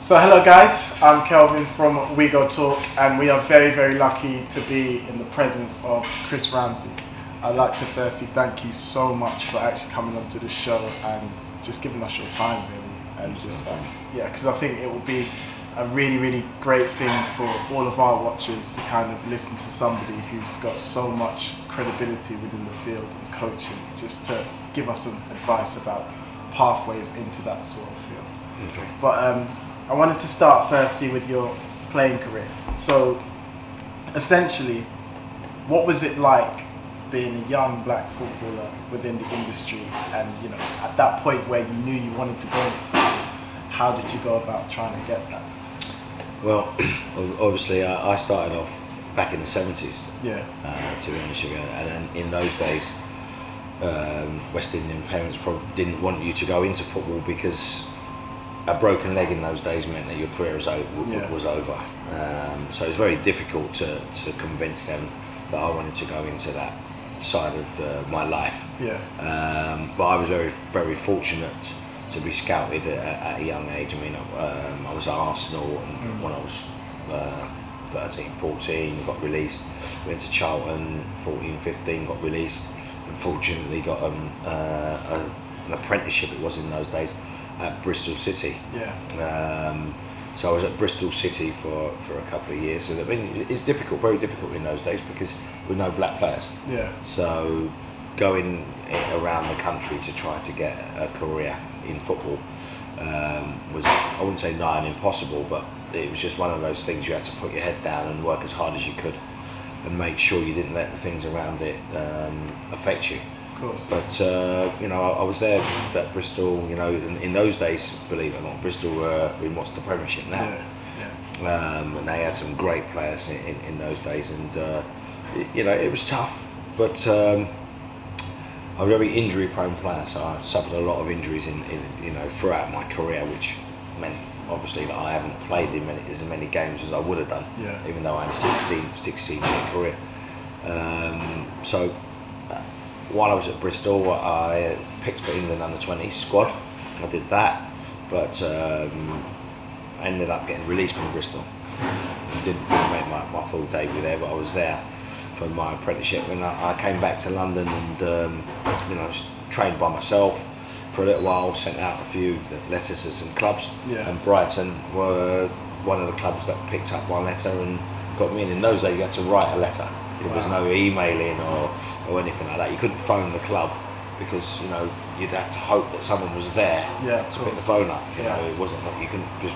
So hello guys, I'm Kelvin from Wegotok, and we are very, very lucky to be in the presence of Chris Ramsey. I'd like to firstly thank you so much for actually coming onto the show and just giving us your time, really. And just, because I think it will be a really, really great thing for all of our watchers to kind of listen to somebody who's got so much credibility within the field of coaching, just to give us some advice about pathways into that sort of field. Okay. But I wanted to start firstly with your playing career. So essentially, what was it like being a young black footballer within the industry, and at that point where you knew you wanted to go into football? How did you go about trying to get that? Well, obviously I started off back in the 70s, to be honest with you, and then in those days West Indian parents probably didn't want you to go into football because a broken leg in those days meant that your career was over. So it was very difficult to convince them that I wanted to go into that side of my life. But I was very, very fortunate to be scouted at a young age. I mean, I was at Arsenal, and when I was 13, 14, got released. Went to Charlton, 14, 15, got released. Unfortunately, got an apprenticeship, it was in those days, at Bristol City. So I was at Bristol City for a couple of years, and I mean it's difficult, very difficult in those days because with no black players. So going around the country to try to get a career in football was, I wouldn't say nigh on impossible, but it was just one of those things you had to put your head down and work as hard as you could and make sure you didn't let the things around it affect you. But I was there at Bristol. In those days, believe it or not, Bristol were in what's the Premiership now. And they had some great players in those days, and it was tough. But I'm a very injury-prone player, so I suffered a lot of injuries throughout my career, which meant obviously that I haven't played as many games as I would have done, even though I had a 16-year career. So while I was at Bristol, I picked for England under-20 squad. I did that, but I ended up getting released from Bristol. I didn't make my full debut there, but I was there for my apprenticeship, and I came back to London and trained by myself for a little while, sent out a few letters to some clubs, and Brighton were one of the clubs that picked up my letter and got me in. In those days you had to write a letter. There was no emailing or anything like that. You couldn't phone the club because you'd have to hope that someone was there to pick the phone up. It wasn't like you couldn't just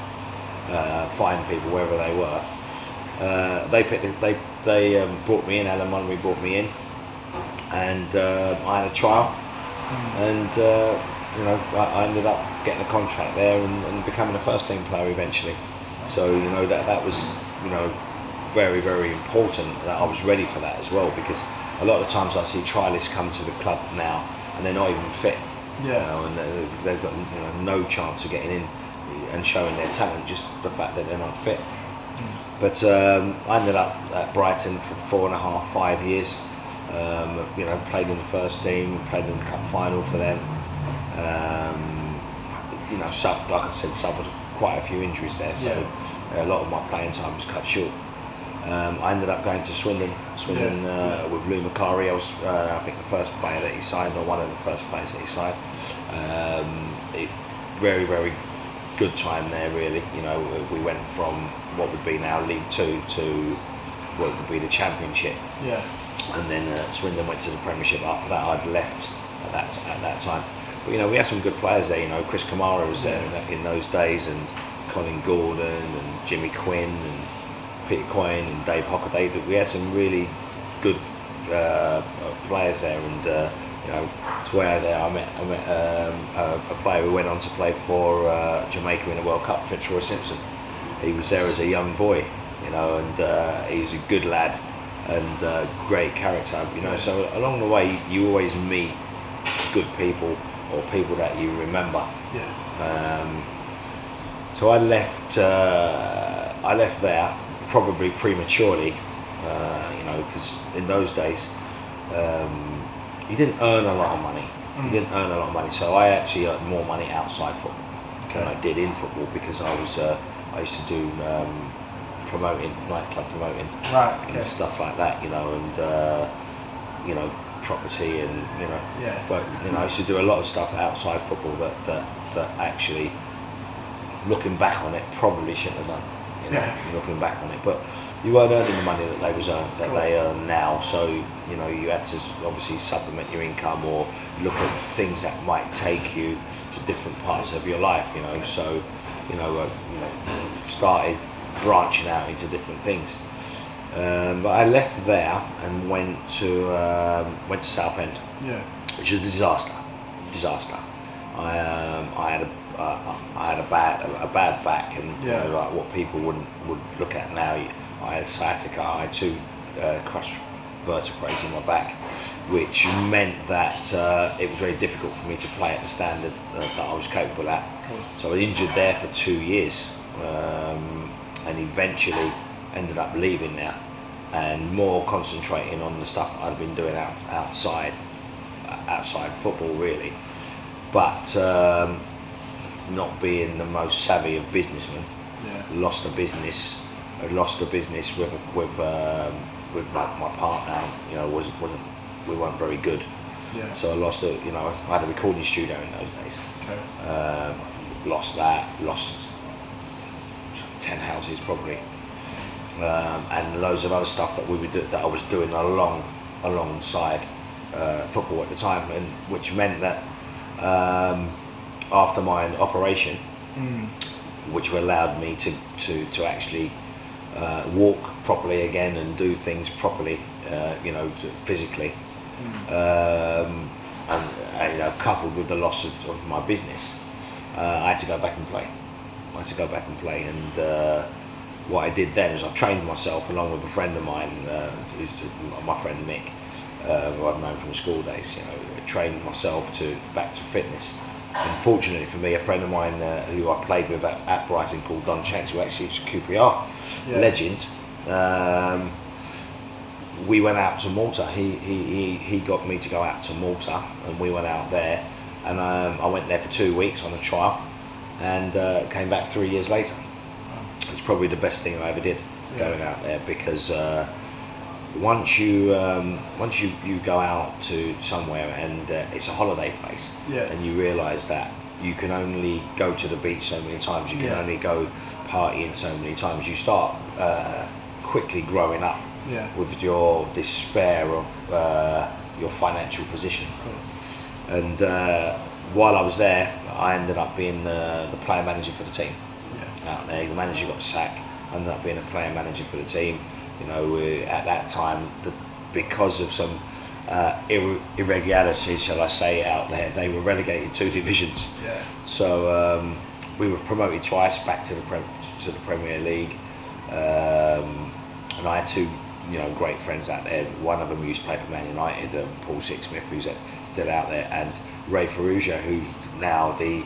find people wherever they were. They brought me in. Alan Munnery brought me in, and I had a trial, and I ended up getting a contract there and becoming a first team player eventually. So that was very, very important that I was ready for that as well, because a lot of times I see trialists come to the club now and they're not even fit, and they've got no chance of getting in and showing their talent, just the fact that they're not fit. But I ended up at Brighton for 4.5, 5 years. Played in the first team, played in the cup final for them. Suffered quite a think a few injuries there, so a lot of my playing time was cut short. I ended up going to Swindon with Lou Macari. I was, I think, the first player that he signed, or one of the first players that he signed. Very, very good time there, really. We went from what would be now League Two to what would be the Championship. And then Swindon went to the Premiership after that. I'd left at that time. But we had some good players there. Chris Kamara was there in those days, and Colin Gordon and Jimmy Quinn and Peter Coyne and Dave Hockaday. We had some really good players there, and it's where there I met a player who went on to play for Jamaica in the World Cup, Fitzroy Simpson. He was there as a young boy, and he was a good lad and great character. So along the way you always meet good people or people that you remember. So I left there probably prematurely, because in those days you didn't earn a lot of money. So I actually earned more money outside football. than I did in football, because I used to do promoting, nightclub promoting, and stuff like that, you know, and you know, property, and you know, but you know, I used to do a lot of stuff outside football that actually, looking back on it, probably shouldn't have done. You know, looking back on it, but you weren't earning the money that they earn now. So you know, you had to obviously supplement your income, or look at things that might take you to different parts of your life. You know, so you know, started branching out into different things. But I left there and went to Southend, which was a disaster. I had a bad back, and you know, like what people would look at now. I had sciatica. I had 2 crushed vertebrae in my back, which meant that it was very difficult for me to play at the standard that I was capable at. So I was injured there for 2 years, and eventually ended up leaving there and more concentrating on the stuff that I'd been doing outside football, really. But not being the most savvy of businessmen, lost a business with my partner. You know, we weren't very good. So I lost I had a recording studio in those days. Lost 10 houses probably, and loads of other stuff that I was doing alongside football at the time, and which meant that after my operation, which allowed me to actually walk properly again and do things properly, physically, and coupled with the loss of my business, I had to go back and play. And what I did then is I trained myself along with a friend of mine, who's my friend Nick, who I've known from school days. You know, trained myself back to fitness. Unfortunately for me, a friend of mine who I played with at Brighton, called Don Shanks, who actually is a QPR legend, we went out to Malta. He got me to go out to Malta, and we went out there, and I went there for 2 weeks on a trial, and came back 3 years later. It's probably the best thing I ever did, going out there, because once you go out to somewhere and it's a holiday place, and you realise that you can only go to the beach so many times, you can only go partying so many times, you start quickly growing up with your despair of your financial position. Of course. And while I was there, I ended up being the player manager for the team. Out there, the manager got sacked. I ended up being a player manager for the team. You know, at that time, because of some irregularities, shall I say, out there, they were relegated 2 divisions. So we were promoted twice back to the Premier League, and I had 2 great friends out there. One of them used to play for Man United, Paul Sixsmith, who's still out there, and Ray Ferrugia, who's now the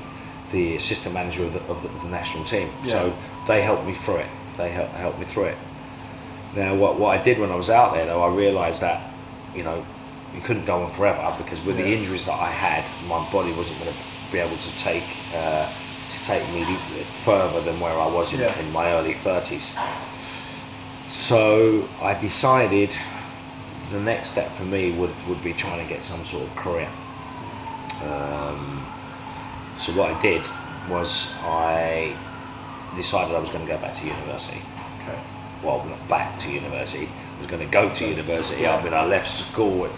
assistant manager of the national team. So they helped me through it. Helped me through it. Now, what I did when I was out there, though, I realised that you couldn't go on forever, because with the injuries that I had, my body wasn't going to be able to take me further than where I was in my early 30s. So I decided the next step for me would be trying to get some sort of career. So what I did was I decided I was going to go back to university. Well, not back to university. I was going to go to university. I mean, I left school at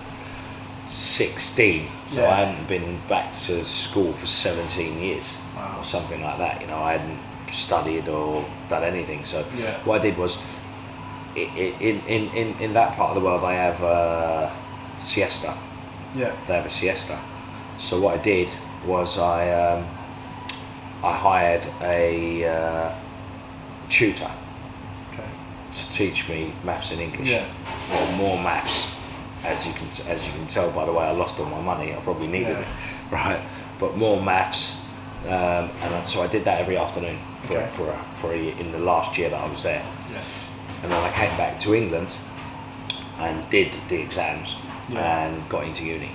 16, so I hadn't been back to school for 17 years or something like that. You know, I hadn't studied or done anything. So what I did was, in that part of the world, they have siesta. They have a siesta. So what I did was I hired a tutor to teach me maths and English. Well, more maths, as you can tell by the way I lost all my money. I probably needed it, right? But more maths, and so I did that every afternoon for in the last year that I was there. And then I came back to England and did the exams and got into uni.